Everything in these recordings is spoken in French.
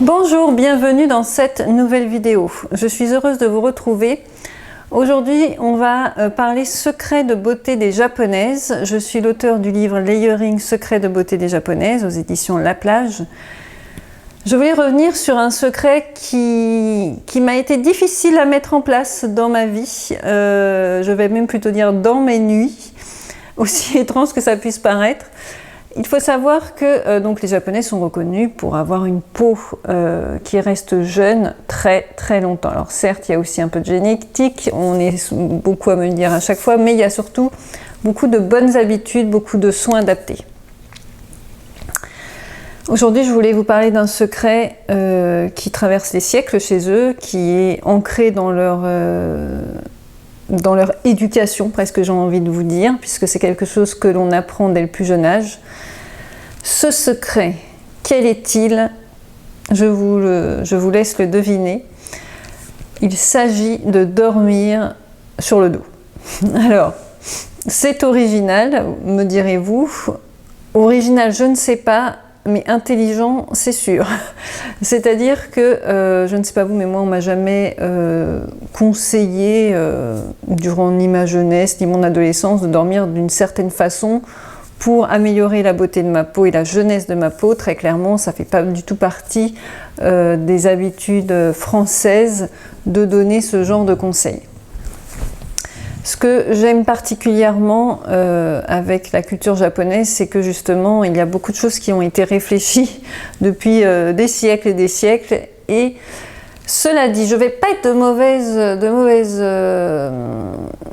Bonjour, bienvenue dans cette nouvelle vidéo. Je suis heureuse de vous retrouver. Aujourd'hui, on va parler secrets de beauté des japonaises. Je suis l'auteur du livre Layering secrets de beauté des japonaises aux éditions La Plage. Je voulais revenir sur un secret qui m'a été difficile à mettre en place dans ma vie. Je vais même plutôt dire dans mes nuits, aussi étrange que ça puisse paraître. Il faut savoir que donc les Japonais sont reconnus pour avoir une peau qui reste jeune très longtemps. Alors certes, il y a aussi un peu de génétique, on est beaucoup à me le dire à chaque fois, mais il y a surtout beaucoup de bonnes habitudes, beaucoup de soins adaptés. Aujourd'hui, je voulais vous parler d'un secret qui traverse les siècles chez eux, qui est ancré dans leur éducation, presque j'ai envie de vous dire, puisque c'est quelque chose que l'on apprend dès le plus jeune âge. Ce secret, quel est-il? Je vous laisse le deviner. Il s'agit de dormir sur le dos. Alors, c'est original, me direz-vous. Original, je ne sais pas, mais intelligent, c'est sûr. C'est-à-dire que, je ne sais pas vous, mais moi, on m'a jamais conseillé, durant ni ma jeunesse, ni mon adolescence, de dormir d'une certaine façon pour améliorer la beauté de ma peau et la jeunesse de ma peau. Très clairement, ça ne fait pas du tout partie des habitudes françaises de donner ce genre de conseils. Ce que j'aime particulièrement avec la culture japonaise, c'est que justement, il y a beaucoup de choses qui ont été réfléchies depuis des siècles et des siècles. Et cela dit, je ne vais pas être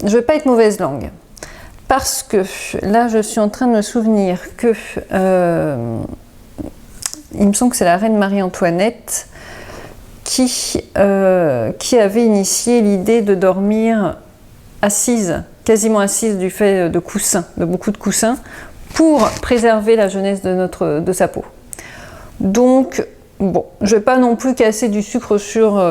je vais pas être mauvaise langue. Parce que là, je suis en train de me souvenir que il me semble que c'est la reine Marie-Antoinette qui avait initié l'idée de dormir assise, quasiment assise du fait de coussins, de beaucoup de coussins, pour préserver la jeunesse de sa peau. Donc, bon, je ne vais pas non plus casser du sucre sur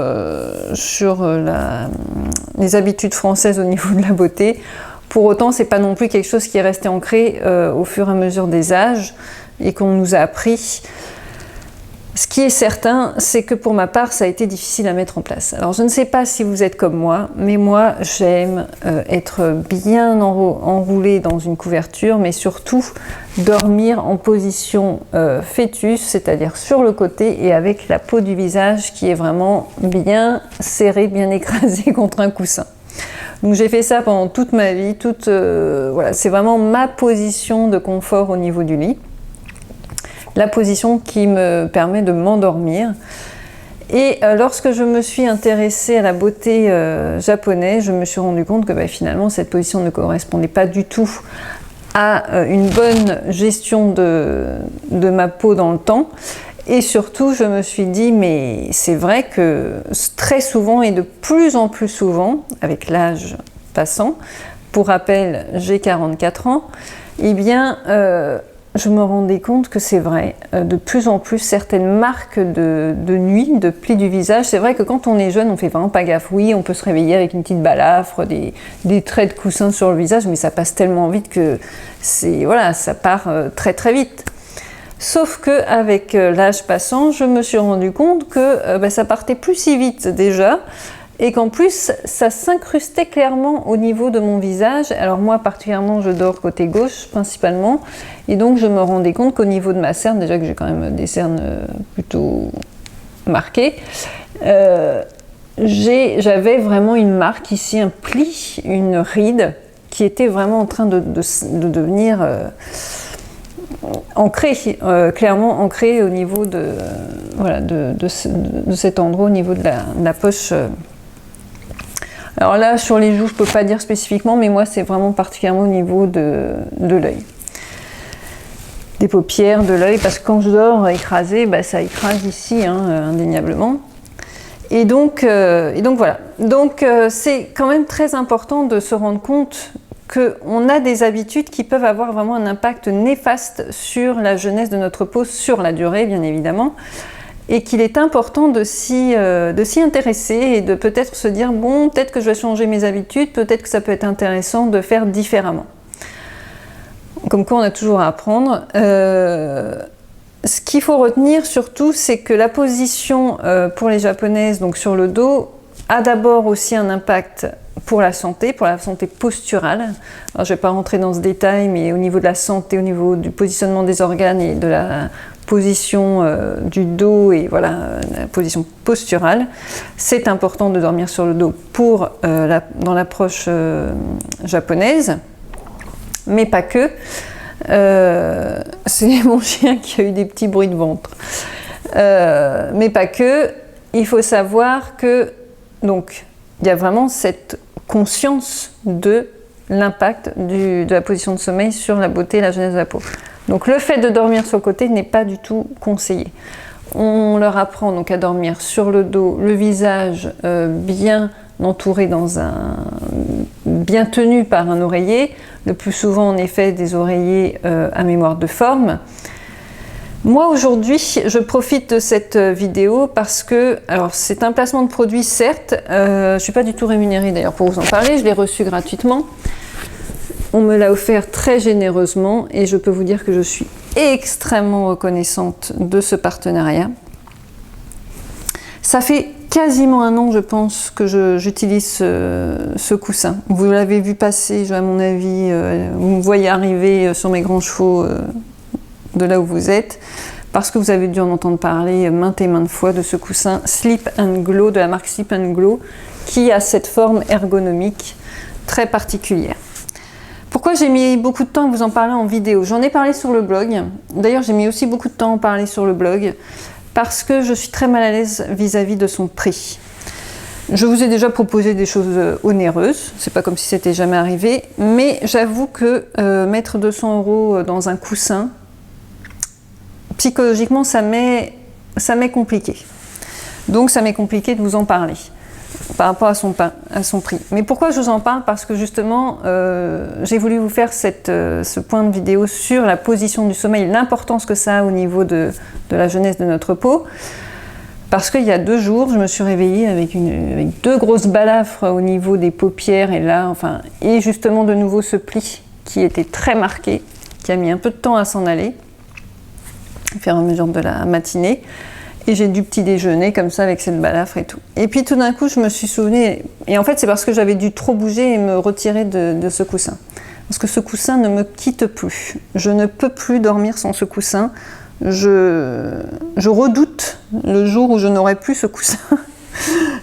les habitudes françaises au niveau de la beauté. Pour autant, c'est pas non plus quelque chose qui est resté ancré au fur et à mesure des âges et qu'on nous a appris. Ce qui est certain, c'est que pour ma part, ça a été difficile à mettre en place. Alors, je ne sais pas si vous êtes comme moi, mais moi, j'aime être bien enroulée dans une couverture, mais surtout dormir en position fœtus, c'est-à-dire sur le côté et avec la peau du visage qui est vraiment bien serrée, bien écrasée contre un coussin. Donc j'ai fait ça pendant toute ma vie, voilà, c'est vraiment ma position de confort au niveau du lit, la position qui me permet de m'endormir. Et lorsque je me suis intéressée à la beauté japonaise, je me suis rendu compte que finalement cette position ne correspondait pas du tout à une bonne gestion de ma peau dans le temps. Et surtout, je me suis dit, mais c'est vrai que très souvent et de plus en plus souvent, avec l'âge passant, pour rappel, j'ai 44 ans, eh bien, je me rendais compte que c'est vrai, de plus en plus, certaines marques de nuit, de plis du visage, c'est vrai que quand on est jeune, on fait vraiment pas gaffe. Oui, on peut se réveiller avec une petite balafre, des traits de coussin sur le visage, mais ça passe tellement vite que voilà, ça part très vite. Sauf qu'avec l'âge passant, je me suis rendu compte que ça partait plus si vite déjà, et qu'en plus, ça s'incrustait clairement au niveau de mon visage. Alors moi, particulièrement, je dors côté gauche principalement, et donc je me rendais compte qu'au niveau de ma cerne, déjà que j'ai quand même des cernes plutôt marquées, j'avais vraiment une marque ici, un pli, une ride, qui était vraiment en train de devenir... clairement ancré au niveau de cet endroit, au niveau de la poche. Alors là, sur les joues, je ne peux pas dire spécifiquement, mais moi, c'est vraiment particulièrement au niveau de l'œil. Des paupières, de l'œil, parce que quand je dors écrasée, ça écrase ici, indéniablement. Et donc voilà. Donc, c'est quand même très important de se rendre compte qu'on a des habitudes qui peuvent avoir vraiment un impact néfaste sur la jeunesse de notre peau, sur la durée bien évidemment, et qu'il est important de s'y intéresser et de peut-être se dire bon, peut-être que je vais changer mes habitudes, peut-être que ça peut être intéressant de faire différemment. Comme quoi on a toujours à apprendre. ce qu'il faut retenir surtout, c'est que la position pour les japonaises, donc sur le dos, a d'abord aussi un impact pour la santé posturale. Alors, je ne vais pas rentrer dans ce détail, mais au niveau de la santé, au niveau du positionnement des organes et de la position du dos et voilà, la position posturale, c'est important de dormir sur le dos pour dans l'approche japonaise, mais pas que. C'est mon chien qui a eu des petits bruits de ventre. Mais pas que. Il faut savoir que donc il y a vraiment cette conscience de l'impact de la position de sommeil sur la beauté et la jeunesse de la peau. Donc le fait de dormir sur le côté n'est pas du tout conseillé. On leur apprend donc à dormir sur le dos, le visage bien entouré bien tenu par un oreiller, le plus souvent en effet des oreillers à mémoire de forme. Moi aujourd'hui, je profite de cette vidéo parce que, alors c'est un placement de produit certes, je ne suis pas du tout rémunérée d'ailleurs pour vous en parler, je l'ai reçu gratuitement. On me l'a offert très généreusement et je peux vous dire que je suis extrêmement reconnaissante de ce partenariat. Ça fait quasiment un an, je pense, que j'utilise ce coussin. Vous l'avez vu passer, à mon avis, vous me voyez arriver sur mes grands chevaux de là où vous êtes, parce que vous avez dû en entendre parler maintes et maintes fois de ce coussin Sleep & Glow, de la marque Sleep & Glow, qui a cette forme ergonomique très particulière. Pourquoi j'ai mis beaucoup de temps à vous en parler en vidéo? J'en ai parlé sur le blog. D'ailleurs, j'ai mis aussi beaucoup de temps à en parler sur le blog parce que je suis très mal à l'aise vis-à-vis de son prix. Je vous ai déjà proposé des choses onéreuses, c'est pas comme si c'était jamais arrivé, mais j'avoue que mettre 200 € dans un coussin, psychologiquement, ça m'est compliqué. Donc, ça m'est compliqué de vous en parler par rapport à son prix. Mais pourquoi je vous en parle? Parce que justement, j'ai voulu vous faire ce point de vidéo sur la position du sommeil, l'importance que ça a au niveau de la jeunesse de notre peau. Parce qu'il y a 2 jours, je me suis réveillée avec 2 grosses balafres au niveau des paupières et là, enfin, et justement de nouveau ce pli qui était très marqué, qui a mis un peu de temps à s'en aller, au fur et à mesure de la matinée. Et j'ai du petit déjeuner comme ça avec cette balafre et tout. Et puis tout d'un coup, je me suis souvenue, et en fait c'est parce que j'avais dû trop bouger et me retirer de ce coussin. Parce que ce coussin ne me quitte plus. Je ne peux plus dormir sans ce coussin. Je redoute le jour où je n'aurai plus ce coussin.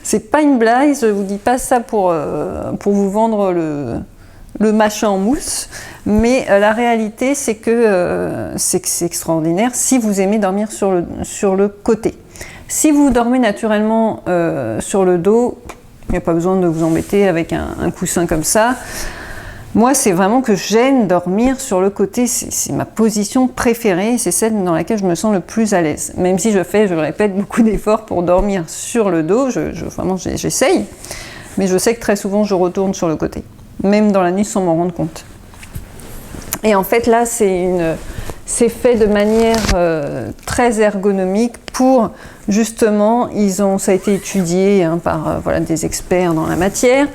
C'est pas une blague, je vous dis pas ça pour vous vendre le machin en mousse, mais la réalité c'est que c'est extraordinaire si vous aimez dormir sur le côté. Si vous dormez naturellement sur le dos, il n'y a pas besoin de vous embêter avec un coussin comme ça. Moi, c'est vraiment que j'aime dormir sur le côté, c'est ma position préférée, c'est celle dans laquelle je me sens le plus à l'aise. Même si je le répète, beaucoup d'efforts pour dormir sur le dos, vraiment j'essaye, mais je sais que très souvent je retourne sur le côté, même dans la nuit sans m'en rendre compte. Et en fait là, c'est fait de manière très ergonomique pour justement, ça a été étudié par des experts dans la matière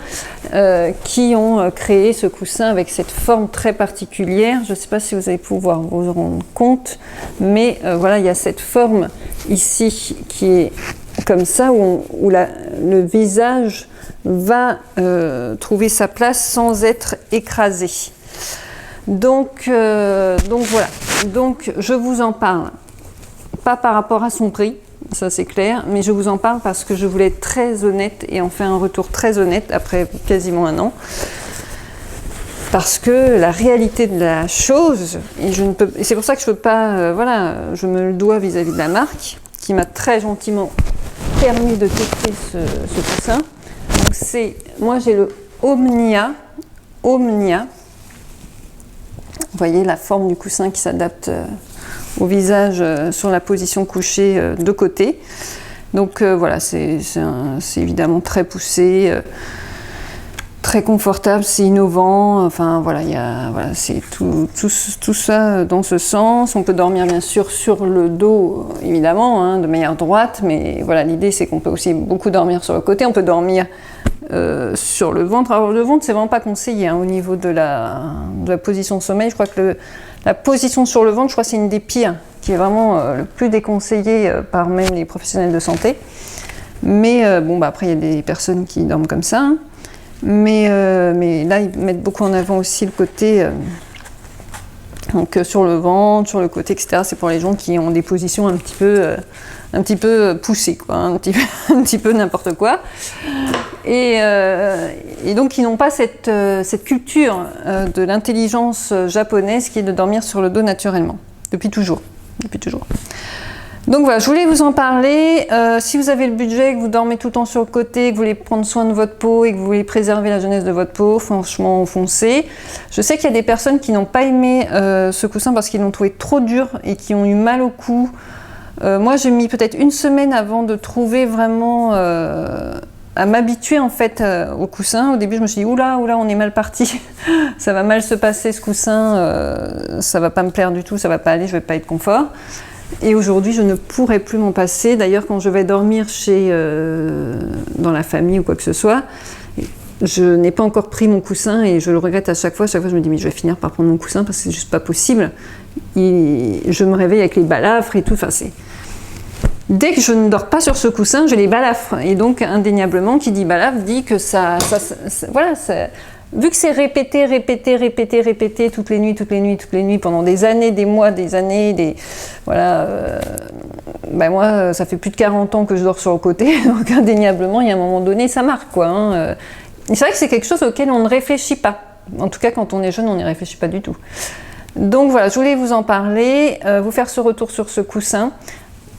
qui ont créé ce coussin avec cette forme très particulière. Je ne sais pas si vous allez pouvoir vous rendre compte, mais il y a cette forme ici qui est comme ça où le visage va trouver sa place sans être écrasé. Donc voilà, donc je vous en parle, pas par rapport à son prix, ça c'est clair, mais je vous en parle parce que je voulais être très honnête et en faire un retour très honnête après quasiment un an. Parce que la réalité de la chose, et c'est pour ça que je ne peux pas, je me le dois vis-à-vis de la marque, qui m'a très gentiment permis de tester ce coussin. Donc moi j'ai le Omnia. Vous voyez la forme du coussin qui s'adapte au visage sur la position couchée de côté. Donc c'est évidemment très poussé, très confortable, c'est innovant. Enfin c'est tout ça dans ce sens. On peut dormir bien sûr sur le dos, évidemment, de manière droite, mais l'idée c'est qu'on peut aussi beaucoup dormir sur le côté. On peut dormir sur le ventre. Alors le ventre c'est vraiment pas conseillé au niveau de la position sommeil. Je crois que la position sur le ventre, c'est une des pires qui est vraiment le plus déconseillé par même les professionnels de santé. Mais bon, après, il y a des personnes qui dorment comme ça. Hein. Mais là, ils mettent beaucoup en avant aussi le côté donc sur le ventre, sur le côté, etc. C'est pour les gens qui ont des positions un petit peu poussées, quoi, un petit peu n'importe quoi. Et donc, ils n'ont pas cette culture de l'intelligence japonaise qui est de dormir sur le dos naturellement, depuis toujours. Donc voilà, je voulais vous en parler. Si vous avez le budget, que vous dormez tout le temps sur le côté, que vous voulez prendre soin de votre peau et que vous voulez préserver la jeunesse de votre peau, franchement, foncez. Je sais qu'il y a des personnes qui n'ont pas aimé ce coussin parce qu'ils l'ont trouvé trop dur et qui ont eu mal au cou. Moi, j'ai mis peut-être une semaine avant de trouver vraiment... à m'habituer en fait au coussin. Au début, je me suis dit oula, on est mal parti. Ça va mal se passer ce coussin. Ça va pas me plaire du tout, ça va pas aller, je vais pas être confort. Et aujourd'hui, je ne pourrais plus m'en passer. D'ailleurs, quand je vais dormir dans la famille ou quoi que ce soit, je n'ai pas encore pris mon coussin et je le regrette à chaque fois. À chaque fois, je me dis, mais je vais finir par prendre mon coussin parce que c'est juste pas possible. Et je me réveille avec les balafres et tout. Enfin, dès que je ne dors pas sur ce coussin, j'ai les balafres. Et donc, indéniablement, qui dit balafre dit que voilà, vu que c'est répété toutes les nuits, pendant des années, des mois, des années, voilà, ben moi, ça fait plus de 40 ans que je dors sur le côté, donc indéniablement, il y a un moment donné, ça marque, quoi. Hein. C'est vrai que c'est quelque chose auquel on ne réfléchit pas. En tout cas, quand on est jeune, on n'y réfléchit pas du tout. Donc voilà, je voulais vous en parler, vous faire ce retour sur ce coussin.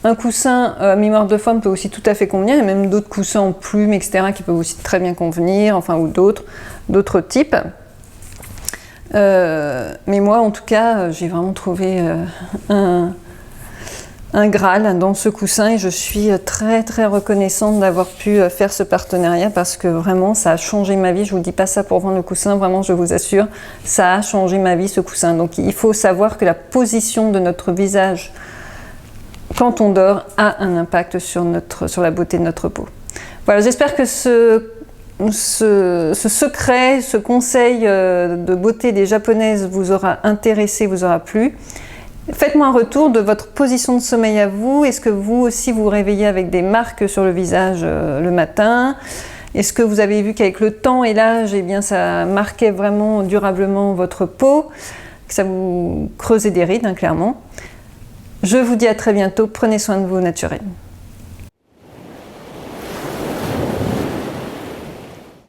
Un coussin à mémoire de forme peut aussi tout à fait convenir, il y a même d'autres coussins en plumes, etc. qui peuvent aussi très bien convenir, enfin, ou d'autres types. Mais moi, en tout cas, j'ai vraiment trouvé un Graal dans ce coussin et je suis très très reconnaissante d'avoir pu faire ce partenariat parce que vraiment, ça a changé ma vie. Je vous dis pas ça pour vendre le coussin, vraiment, je vous assure, ça a changé ma vie, ce coussin. Donc, il faut savoir que la position de notre visage quand on dort, a un impact sur la beauté de notre peau. Voilà, j'espère que ce secret, ce conseil de beauté des japonaises vous aura intéressé, vous aura plu. Faites-moi un retour de votre position de sommeil à vous. Est-ce que vous aussi vous réveillez avec des marques sur le visage le matin? Est-ce que vous avez vu qu'avec le temps et l'âge, eh bien, ça marquait vraiment durablement votre peau, que ça vous creusait des rides, hein, clairement? Je vous dis à très bientôt, prenez soin de vous naturellement.